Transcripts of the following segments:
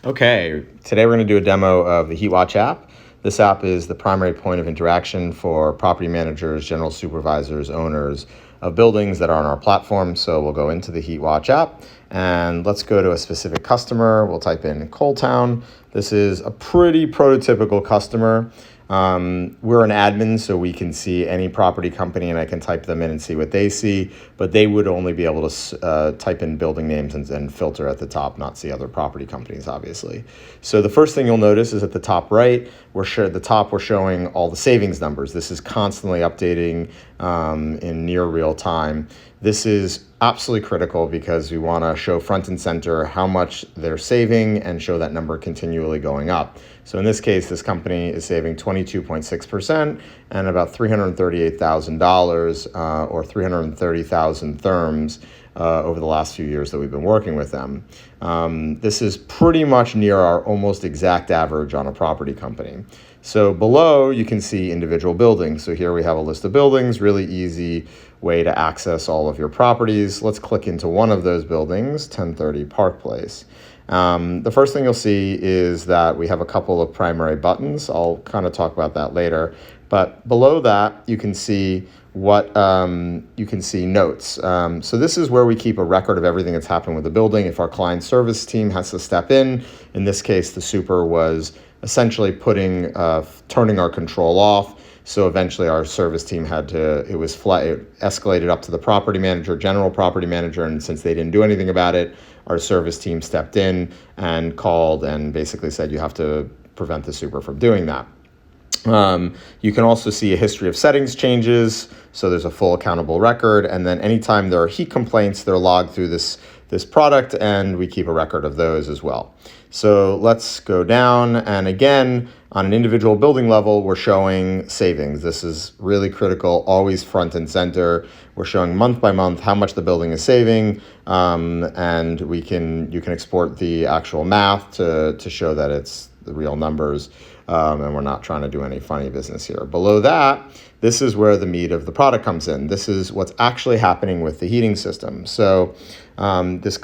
Okay, today we're going to do a demo of the HeatWatch app. This app is the primary point of interaction for property managers, general supervisors, owners of buildings that are on our platform. So we'll go into the HeatWatch app and let's go to a specific customer. We'll type in Coal Town. This is a pretty prototypical customer. We're an admin, so we can see any property company and I can type them in and see what they see, but they would only be able to type in building names and filter at the top, not see other property companies, obviously. So the first thing you'll notice is at the top right, we're showing all the savings numbers. This is constantly updating in near real time. This is absolutely critical because we want to show front and center how much they're saving and show that number continually going up. So in this case, this company is saving 22.6% and about $338,000 or 330,000 therms over the last few years that we've been working with them. This is pretty much near our almost exact average on a property company. So below, you can see individual buildings. So here we have a list of buildings, really easy way to access all of your properties. Let's click into one of those buildings, 1030 Park Place. The first thing you'll see is that we have a couple of primary buttons. I'll kind of talk about that later. But below that, you can see notes. So this is where we keep a record of everything that's happened with the building. If our client service team has to step in this case, the super was essentially turning our control off. So eventually our service team it escalated up to the property manager, general property manager, and since they didn't do anything about it, our service team stepped in and called and basically said you have to prevent the super from doing that. You can also see a history of settings changes, so there's a full accountable record, and then anytime there are heat complaints, they're logged through this product, and we keep a record of those as well. So let's go down, and again, on an individual building level, we're showing savings. This is really critical, always front and center. We're showing month by month how much the building is saving, and you can export the actual math to show that it's the real numbers, and we're not trying to do any funny business here. Below that, this is where the meat of the product comes in. This is what's actually happening with the heating system. So this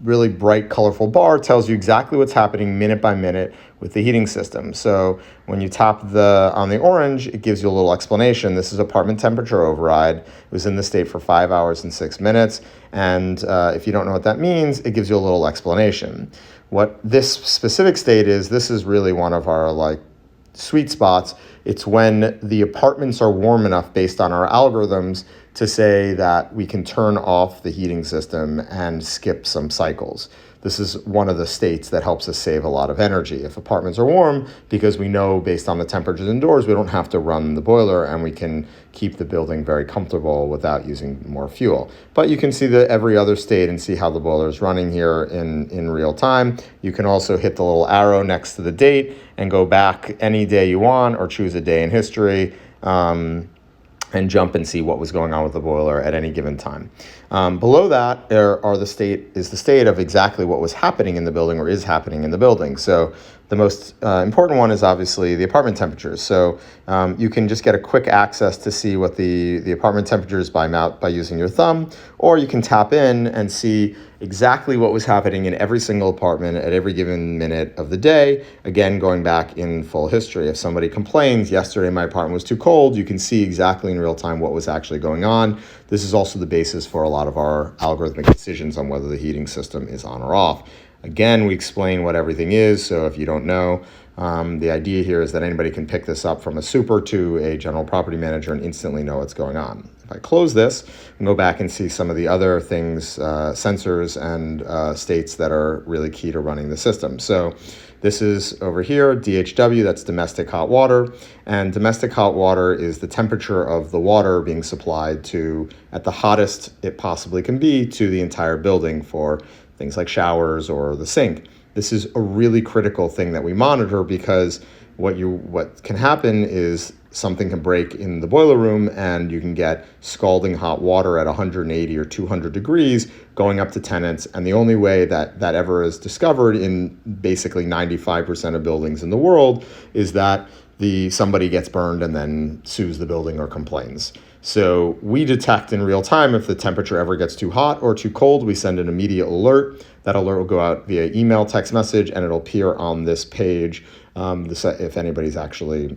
really bright, colorful bar tells you exactly what's happening minute by minute with the heating system. So when you tap on the orange, it gives you a little explanation. This is apartment temperature override. It was in the state for 5 hours and 6 minutes. And if you don't know what that means, it gives you a little explanation. What this specific state is, this is really one of our sweet spots. It's when the apartments are warm enough based on our algorithms to say that we can turn off the heating system and skip some cycles. This is one of the states that helps us save a lot of energy. If apartments are warm, because we know based on the temperatures indoors, we don't have to run the boiler and we can keep the building very comfortable without using more fuel. But you can see every other state and see how the boiler is running here in real time. You can also hit the little arrow next to the date and go back any day you want or choose a day in history. And jump and see what was going on with the boiler at any given time. Below that is the state of exactly what was happening in the building or is happening in the building. So the most important one is obviously the apartment temperatures. So you can just get a quick access to see what the apartment temperature is by using your thumb, or you can tap in and see exactly what was happening in every single apartment at every given minute of the day. Again, going back in full history. If somebody complains, yesterday my apartment was too cold, you can see exactly in real time what was actually going on. This is also the basis for a lot of our algorithmic decisions on whether the heating system is on or off. Again, we explain what everything is, so if you don't know, the idea here is that anybody can pick this up from a super to a general property manager and instantly know what's going on. If I close this and go back and see some of the other things, sensors and states that are really key to running the system. So this is over here, DHW, that's domestic hot water. And domestic hot water is the temperature of the water being supplied at the hottest it possibly can be to the entire building for things like showers or the sink. This is a really critical thing that we monitor because what can happen is something can break in the boiler room and you can get scalding hot water at 180 or 200 degrees going up to tenants. And the only way that ever is discovered in basically 95% of buildings in the world is that somebody gets burned and then sues the building or complains. So we detect in real time if the temperature ever gets too hot or too cold. We send an immediate alert. That alert will go out via email, text message, and it'll appear on this page if anybody's actually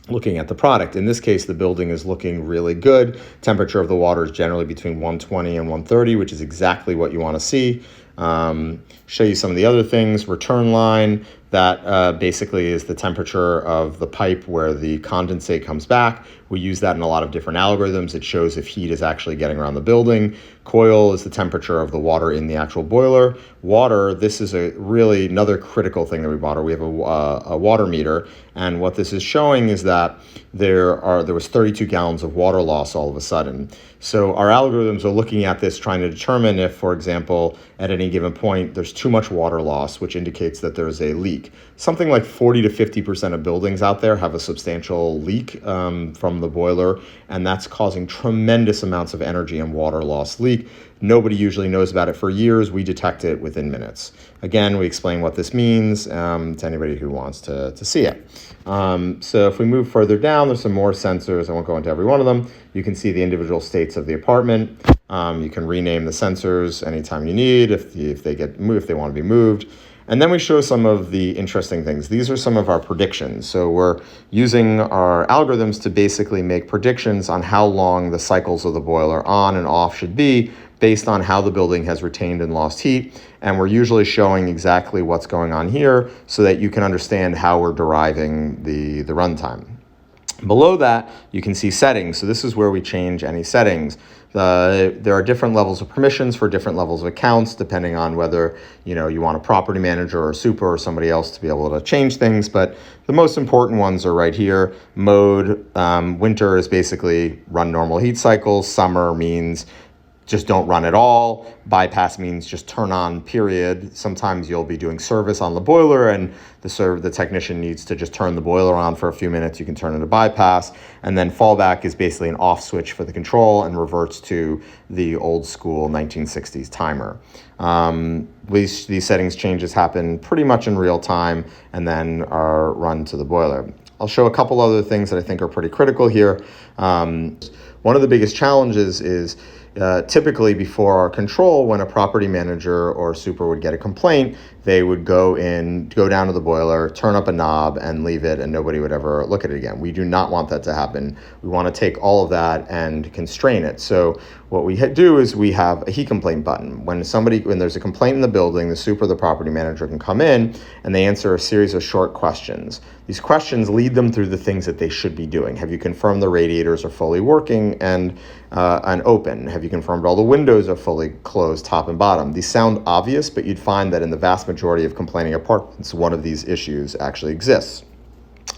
looking at the product. In this case, the building is looking really good. Temperature of the water is generally between 120 and 130, which is exactly what you want to see. Show you some of the other things. Return line, that basically is the temperature of the pipe where the condensate comes back. We use that in a lot of different algorithms. It shows if heat is actually getting around the building. Coil is the temperature of the water in the actual boiler. Water, this is really another critical thing that we bought. We have a water meter, and what this is showing is that there was 32 gallons of water loss all of a sudden. So our algorithms are looking at this, trying to determine if, for example, at any given point, there's too much water loss, which indicates that there's a leak. Something like 40 to 50% of buildings out there have a substantial leak from the boiler, and that's causing tremendous amounts of energy and water loss leak. Nobody usually knows about it for years. We detect it within minutes. Again, we explain what this means to anybody who wants to see it. So if we move further down, there's some more sensors. I won't go into every one of them. You can see the individual states of the apartment. You can rename the sensors anytime you need if they get moved, if they want to be moved. And then we show some of the interesting things. These are some of our predictions. So we're using our algorithms to basically make predictions on how long the cycles of the boiler on and off should be based on how the building has retained and lost heat. And we're usually showing exactly what's going on here so that you can understand how we're deriving the runtime. Below that, you can see settings. So this is where we change any settings. There are different levels of permissions for different levels of accounts, depending on whether you want a property manager or a super or somebody else to be able to change things. But the most important ones are right here. Mode, winter is basically run normal heat cycles. Summer means just don't run at all. Bypass means just turn on, period. Sometimes you'll be doing service on the boiler and the technician needs to just turn the boiler on for a few minutes. You can turn it to bypass. And then fallback is basically an off switch for the control and reverts to the old school 1960s timer. These settings changes happen pretty much in real time and then are run to the boiler. I'll show a couple other things that I think are pretty critical here. One of the biggest challenges is typically before our control, when a property manager or super would get a complaint, they would go down to the boiler, turn up a knob and leave it, and nobody would ever look at it again. We do not want that to happen. We want to take all of that and constrain it. So what we do is we have a heat complaint button. When there's a complaint in the building, the super, the property manager can come in and they answer a series of short questions. These questions lead them through the things that they should be doing. Have you confirmed the radiators are fully working and open? Have you confirmed all the windows are fully closed, top and bottom? These sound obvious, but you'd find that in the vast majority of complaining apartments, one of these issues actually exists.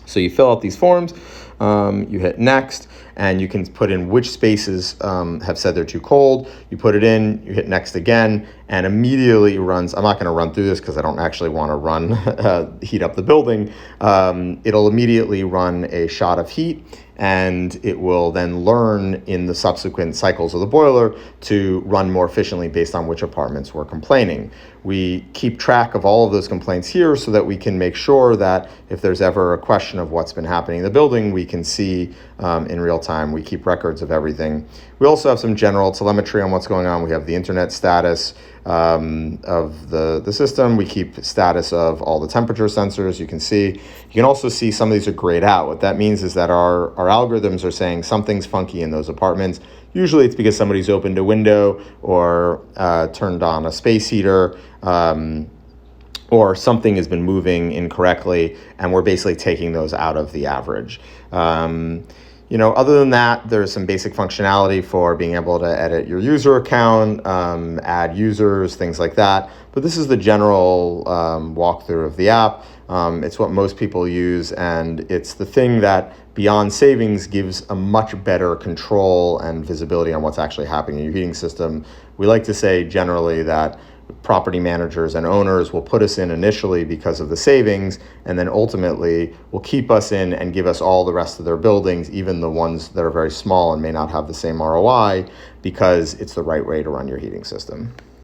So you fill out these forms, you hit next, and you can put in which spaces have said they're too cold. You put it in, you hit next again, and immediately runs. I'm not going to run through this because I don't actually want to heat up the building. It'll immediately run a shot of heat, and it will then learn in the subsequent cycles of the boiler to run more efficiently based on which apartments were complaining. We keep track of all of those complaints here so that we can make sure that if there's ever a question of what's been happening in the building, we can see in real time. We keep records of everything. We also have some general telemetry on what's going on. We have the internet status of the system. We keep status of all the temperature sensors. You can also see some of these are grayed out. What that means is that our algorithms are saying something's funky in those apartments. Usually it's because somebody's opened a window or turned on a space heater, or something has been moving incorrectly, and we're basically taking those out of the average. Other than that, there's some basic functionality for being able to edit your user account, add users, things like that. But this is the general walkthrough of the app. It's what most people use, and it's the thing that, beyond savings, gives a much better control and visibility on what's actually happening in your heating system. We like to say generally that property managers and owners will put us in initially because of the savings, and then ultimately will keep us in and give us all the rest of their buildings, even the ones that are very small and may not have the same ROI, because it's the right way to run your heating system.